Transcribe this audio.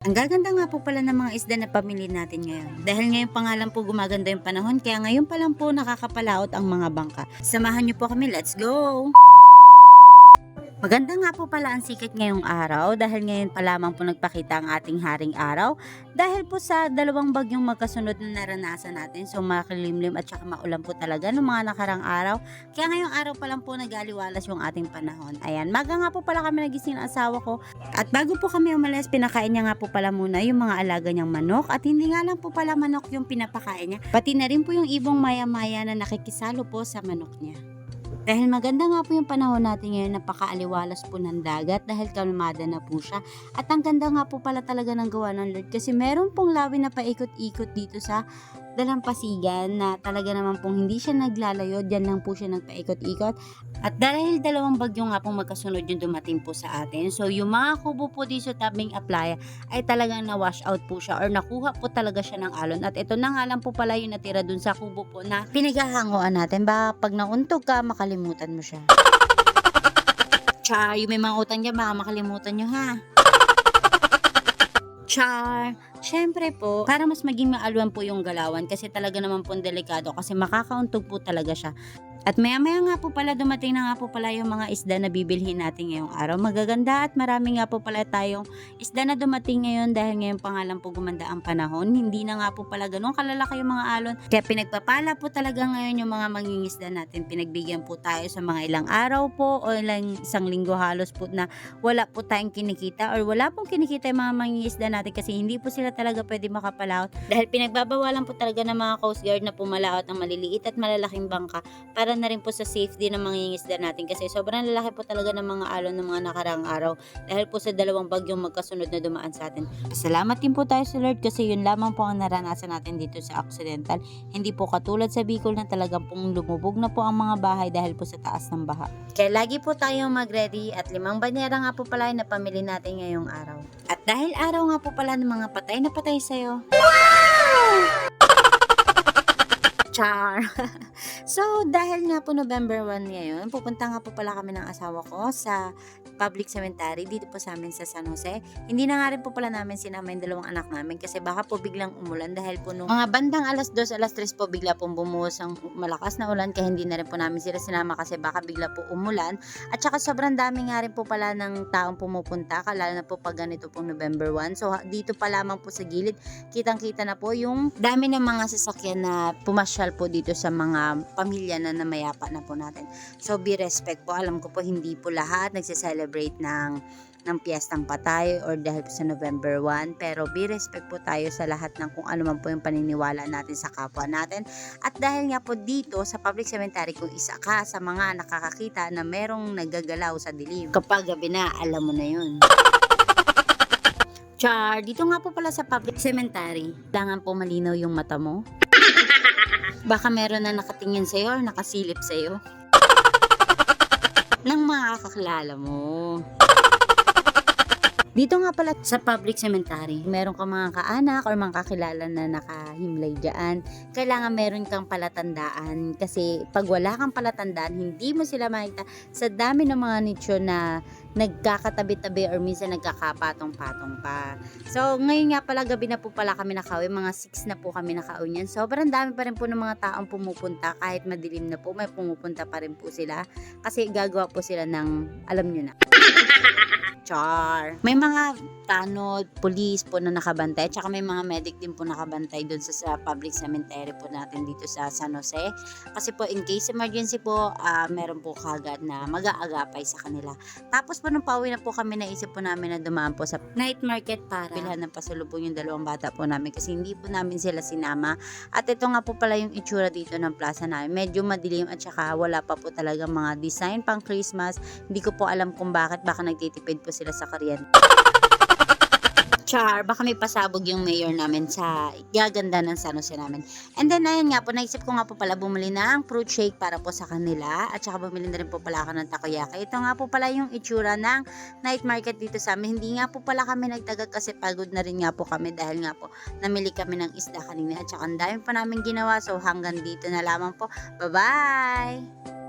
Ang gaganda nga po pala ng mga isda na pamili natin ngayon. Dahil ngayon pa nga lang po gumaganda yung panahon, kaya ngayon pa lang po nakakapalaot ang mga bangka. Samahan niyo po kami, let's go! Maganda nga po pala ang sikat ngayong araw dahil ngayon pa lamang po nagpakita ang ating haring araw dahil po sa dalawang bagyong magkasunod na naranasan natin. So makilimlim at saka maulan po talaga noong mga nakarang araw. Kaya ngayong araw pa lang po nag-aliwalas yung ating panahon. Ayan, maga nga po pala kami nagising ng asawa ko at bago po kami umalis, pinakain niya nga po pala muna yung mga alaga niyang manok at hindi nga lang po pala manok yung pinapakain niya. Pati na rin po yung ibong maya-maya na nakikisalo po sa manok niya. Dahil maganda nga po yung panahon natin ngayon, napakaaliwalas po ng dagat dahil kalmada na po siya. At ang ganda nga po pala talaga ng gawa ng Lord kasi meron pong lawin na paikot-ikot dito sa dalampasigan na talaga naman pong hindi siya naglalayo, dyan lang po siya nagpaikot-ikot. At dahil dalawang bagyo nga pong magkasunod yung dumating po sa atin, so yung mga kubo po dito sa tabing aplaya ay talagang na-wash out po siya or nakuha po talaga siya ng alon. At ito na nga lang po pala yung natira dun sa kubo po na pinaghahanguan natin. Baka pag nauntog ka, makalimutan mo siya. Char, yung may mga utang dyan, baka makalimutan nyo ha. Char! Syempre po, para mas maging maalwan po yung galawan kasi talaga naman po delikado kasi makakauntog po talaga siya. At maya-maya nga po pala dumating na nga po pala yung mga isda na bibilhin natin ngayong araw. Magaganda at marami nga po pala tayong isda na dumating ngayon dahil ngayon pa nga lang po gumanda ang panahon. Hindi na nga po pala ganun kalalaki yung mga alon. Kaya pinagpapala po talaga ngayon yung mga mangingisda natin. Pinagbigyan po tayo sa mga ilang araw po o isang linggo halos po na wala po tayong kinikita or wala pong kinikita yung mga mangingisda natin kasi hindi po sila talaga pwede makapalaot. Dahil pinagbabawalan po talaga ng mga Coast Guard na pumalaot ng maliliit at malalaking bangka para na rin po sa safety ng mangingisda natin kasi sobrang lalaki po talaga ng mga alon ng mga nakaraang araw dahil po sa dalawang bagyong magkasunod na dumaan sa atin. Salamat din po tayo sa Lord kasi yun lamang po ang naranasan natin dito sa Occidental. Hindi po katulad sa Bicol na talagang pong lumubog na po ang mga bahay dahil po sa taas ng baha. Kaya lagi po tayong mag-ready at 5 banyera nga po pala na pamili natin ngayong araw. At dahil araw nga po pala ng mga patay na patay sa'yo. Wow! Char! So, dahil nga po November 1 ngayon, pupunta nga po pala kami ng asawa ko sa public cemetery dito po sa amin sa San Jose. Hindi na nga rin po pala namin sinama yung dalawang anak namin kasi baka po biglang umulan dahil po nung mga bandang alas 2, alas 3 po bigla pong bumuhos ang malakas na ulan kaya hindi na rin po namin sila sinama kasi baka bigla po umulan. At saka sobrang dami nga rin po pala ng taong pumupunta lalo na po pag ganito pong November 1. So, dito pa lamang po sa gilid, kitang-kita na po yung dami ng mga sasakyan na pumasyal po dito sa mga pamilya na namayapa na po natin. So be respect po. Alam ko po hindi po lahat nagse-celebrate ng piyestang patay or dahil po sa November 1 pero be respect po tayo sa lahat ng kung ano man po yung paniniwala natin sa kapwa natin. At dahil nga po dito sa public cemetery kung isa ka sa mga nakakakita na merong nagagalaw sa dilim kapag gabi na, alam mo na yun. Char, dito nga po pala sa public cemetery, kailangan po malinaw yung mata mo. Baka meron na nakatingin sa'yo or nakasilip sa'yo ng mga kakilala mo. Dito nga pala sa public cemetery, meron kang mga kaanak or mga kakilala na nakahimlay dyan. Kailangan meron kang palatandaan kasi pag wala kang palatandaan, hindi mo sila makita sa dami ng mga nicho na nagkakatabi-tabi or minsan nagkakapatong-patong pa. So, ngayon nga pala, gabi na po pala kami nakauwi. Mga 6 na po kami nakauwi niyan. Sobrang dami pa rin po ng mga taong pumupunta. Kahit madilim na po, may pumupunta pa rin po sila. Kasi gagawa po sila ng, alam nyo na. Char. May mga tanod, police po na nakabantay, tsaka may mga medic din po nakabantay doon sa public cemetery po natin dito sa San Jose. Kasi po in case emergency po, meron po kagad na mag-aagapay sa kanila. Tapos po nung pauwi na po kami, naisip po namin na dumaan po sa night market para bilhan ng pasalubong yung dalawang bata po namin kasi hindi po namin sila sinama. At ito nga po pala yung itsura dito ng plaza namin. Medyo madilim at tsaka wala pa po talaga mga design pang Christmas. Hindi ko po alam kung bakit, baka nagtitipid po sila sa kuryente. Char, baka may pasabog yung mayor namin sa gaganda ng San Jose namin. And then, ayun nga po, naisip ko nga po pala bumili ng fruit shake para po sa kanila. At saka bumili na rin po pala ako ng takoyaki. Ito nga po pala yung itsura ng night market dito sa amin. Hindi nga po pala kami nagtagag kasi pagod na rin nga po kami dahil nga po namili kami ng isda kanina. At saka ang dami pa namin ginawa. So, hanggang dito na lamang po. Bye-bye!